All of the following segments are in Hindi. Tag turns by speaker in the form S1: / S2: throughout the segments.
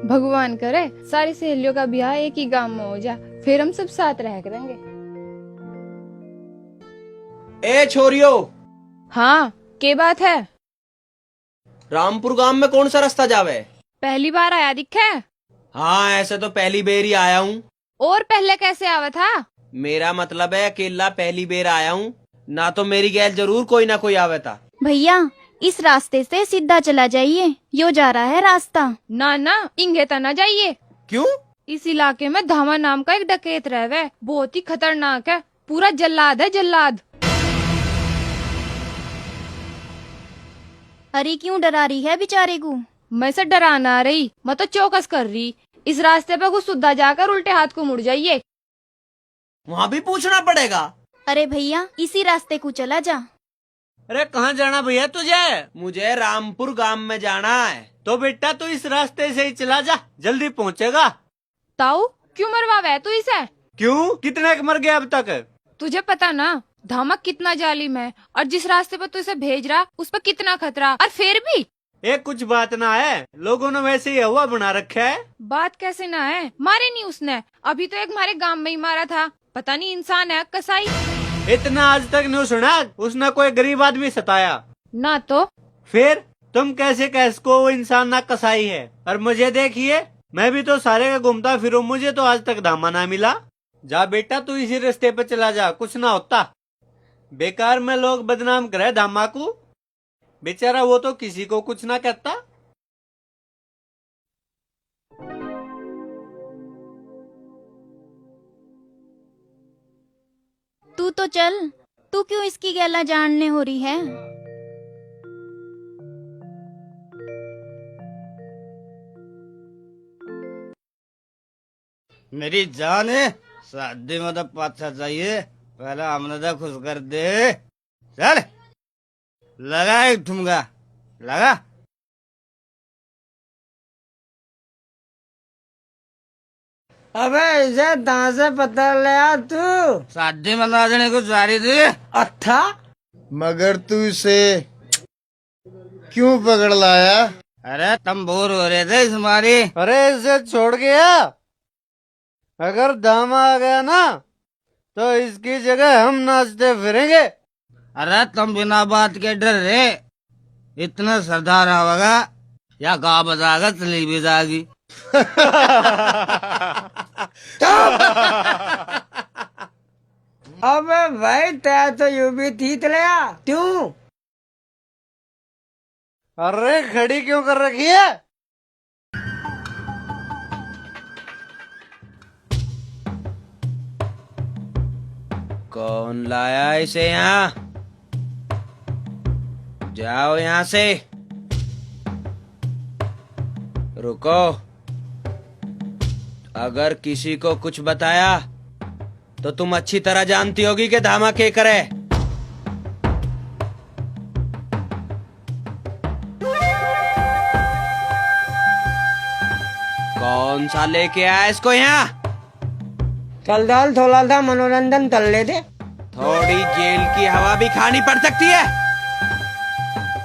S1: भगवान करे सारी सहेलियों का ब्याह एक ही गांव में हो जाए, फिर हम सब साथ रह करेंगे।
S2: ए छोरियो।
S1: हाँ, के बात है?
S2: रामपुर गांव में कौन सा रास्ता जावे?
S1: पहली बार आया दिखे?
S2: हाँ, ऐसे तो पहली बेर ही आया हूँ।
S1: और पहले कैसे आवा था?
S2: मेरा मतलब है अकेला पहली बेर आया हूँ, ना तो मेरी गैल जरूर कोई ना कोई आवे था।
S3: भैया इस रास्ते से सीधा चला जाइए, यो जा रहा है रास्ता।
S1: ना ना, इंगे तो ना जाइए।
S2: क्यों?
S1: इस इलाके में धामा नाम का एक डकैत रहवे, बहुत ही खतरनाक है, पूरा जल्लाद है जल्लाद।
S3: अरे क्यों डरा रही है बेचारे को?
S1: मैं से डराना आ रही, मैं तो चौकस कर रही। इस रास्ते पे कुछ सुद्धा जाकर उल्टे हाथ को मुड़ जाइए।
S2: वहाँ भी पूछना पड़ेगा?
S3: अरे भैया इसी रास्ते को चला जा।
S4: अरे कहाँ जाना भैया तुझे?
S2: मुझे रामपुर गांव में जाना है।
S4: तो बेटा तू इस रास्ते से ही चला जा, जल्दी पहुँचेगा।
S1: ताऊ क्यों मरवावे तू इसे?
S4: क्यों, कितने मर गए अब तक?
S1: तुझे पता ना धामक कितना जालिम है, और जिस रास्ते पर तू इसे भेज रहा उस पर कितना खतरा, और फिर भी
S4: एक कुछ बात ना है, लोगों ने वैसे ही हवा बना रखा है।
S1: बात कैसे ना है? मारे नहीं उसने, अभी तो एक हमारे गांव में ही मारा था, पता नहीं इंसान है कसाई।
S4: इतना आज तक नहीं सुना उसने कोई गरीब आदमी सताया
S1: ना। तो
S4: फिर तुम कैसे कह सको वो इंसान ना कसाई है? और मुझे देखिए, मैं भी तो सारे का घूमता फिरूं, मुझे तो आज तक धामा ना मिला। जा बेटा तू इसी रास्ते पे चला जा, कुछ ना होता। बेकार में लोग बदनाम करे धामा को, बेचारा वो तो किसी को कुछ ना कहता।
S3: तू तो चल, तू क्यों इसकी गैला जानने हो रही है?
S5: मेरी जान है, शादी में तो पाछा चाहिए, पहले हमने तो खुश कर दे। चल लगा एक ठुमका, लगा।
S6: अबे इसे कहाँ से पता लिया तू?
S5: शादी में नाचने को जा रही थी।
S6: अच्छा,
S7: मगर तू इसे क्यों पकड़ लाया?
S5: अरे तुम बोर हो रहे थे इस मारी।
S4: अरे इसे छोड़ गया, अगर दामा आ गया ना तो इसकी जगह हम नाचते फिरेंगे।
S5: अरे तुम बिना बात के डर रहे, इतना सरदार आवेगा या गा बजागा चली भी जाएगी।
S6: अबे भाई तै तो यू भी थी तलया क्यों?
S4: अरे खड़ी क्यों कर रखी है?
S2: कौन लाया इसे यहाँ? जाओ यहाँ से। रुको, अगर किसी को कुछ बताया तो तुम अच्छी तरह जानती होगी कि धामा के करे। कौन सा लेके आया इसको यहाँ?
S6: चल दाल थोड़ा सा मनोरंजन कर ले दे।
S2: थोड़ी जेल की हवा भी खानी पड़ सकती है,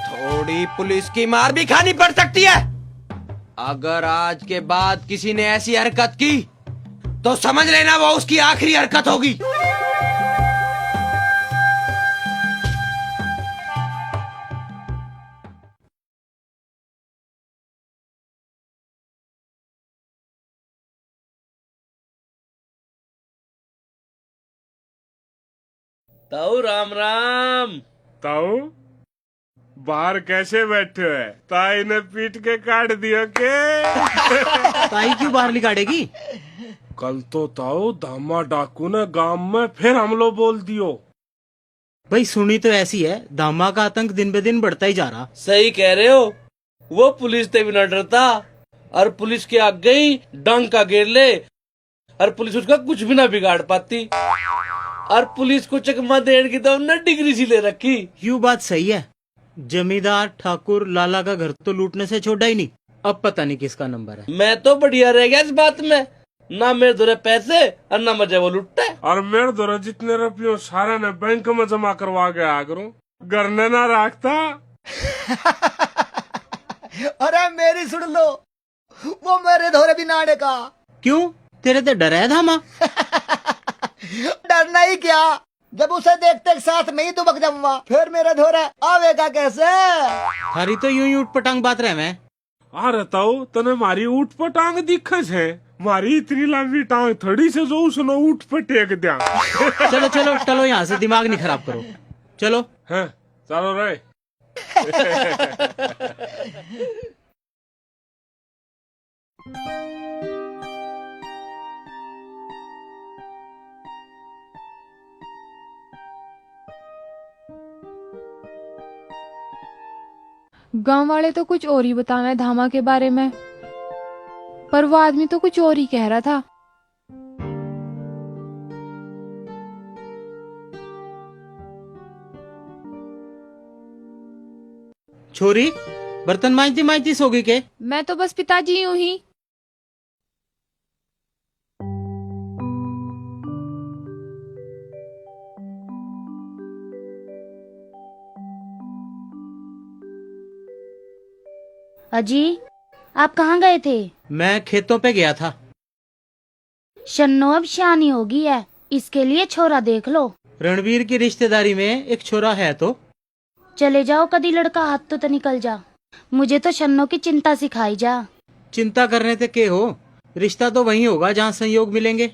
S2: थोड़ी पुलिस की मार भी खानी पड़ सकती है। अगर आज के बाद किसी ने ऐसी हरकत की तो समझ लेना वो उसकी आखिरी हरकत होगी।
S8: ताऊ राम राम।
S9: ताऊ बाहर कैसे बैठे है? ताई ने पीट के काट दिया के?
S4: ताई क्यों बाहर निकालेगी?
S9: कल तो ताऊ धामा डाकू ने गांव में फिर हमलो बोल दियो।
S4: भाई सुनी तो ऐसी है, धामा का आतंक दिन ब दिन बढ़ता ही जा रहा।
S8: सही कह रहे हो, वो पुलिस से भी न डरता, और पुलिस के आगे ही डंका गिर ले और पुलिस उसका कुछ भी ना बिगाड़ पाती, और पुलिस को चकमा देने की तो हमने डिग्री सी ले रखी।
S4: यूँ बात सही है, जमींदार ठाकुर लाला का घर तो लूटने से छोड़ा ही नहीं, अब पता नहीं किसका नंबर है।
S8: मैं तो बढ़िया रह गया इस बात में, ना मेरे दौरे पैसे और ना मुझे वो लुटता है।
S9: और मेरे द्वारा जितने रुपये सारे ने बैंक में जमा करवा के आ करूं, घर ने ना रखता।
S6: अरे मेरी सुन लो,
S5: वो मेरे धोरे भी नाड़े का।
S4: क्यों, तेरे तो डर है धामा?
S5: डरना ही क्या, जब उसे देखते साथ में ही दुबक जाऊंगा, फिर मेरा धोरा आवेगा कैसे?
S4: थारी तो यूं ही उठ पटांग बात रहे मैं।
S9: आ रताओ तने मारी ऊट पर टांग दिखे है, मारी इतनी लंबी टांग थोड़ी से जो उसने ऊट पर टेक दिया।
S4: चलो चलो टलो यहाँ से, दिमाग नहीं खराब करो, चलो।
S9: हैं, चलो रे।
S1: गांव वाले तो कुछ और ही बताना है धामा के बारे में, पर वो आदमी तो कुछ और ही कह रहा था।
S4: छोरी, बर्तन मांजती मांजती सो गई के?
S1: मैं तो बस पिताजी यूं ही।
S3: अजी, आप कहाँ गए थे?
S4: मैं खेतों पे गया था।
S3: शन्नो अब शानी होगी है, इसके लिए छोरा देख लो।
S4: रणवीर की रिश्तेदारी में एक छोरा है तो
S3: चले जाओ, कदी लड़का हाथ तो निकल जा। मुझे तो शन्नो की चिंता सिखाई जा।
S4: चिंता करने से के हो, रिश्ता तो वही होगा जहाँ संयोग मिलेंगे।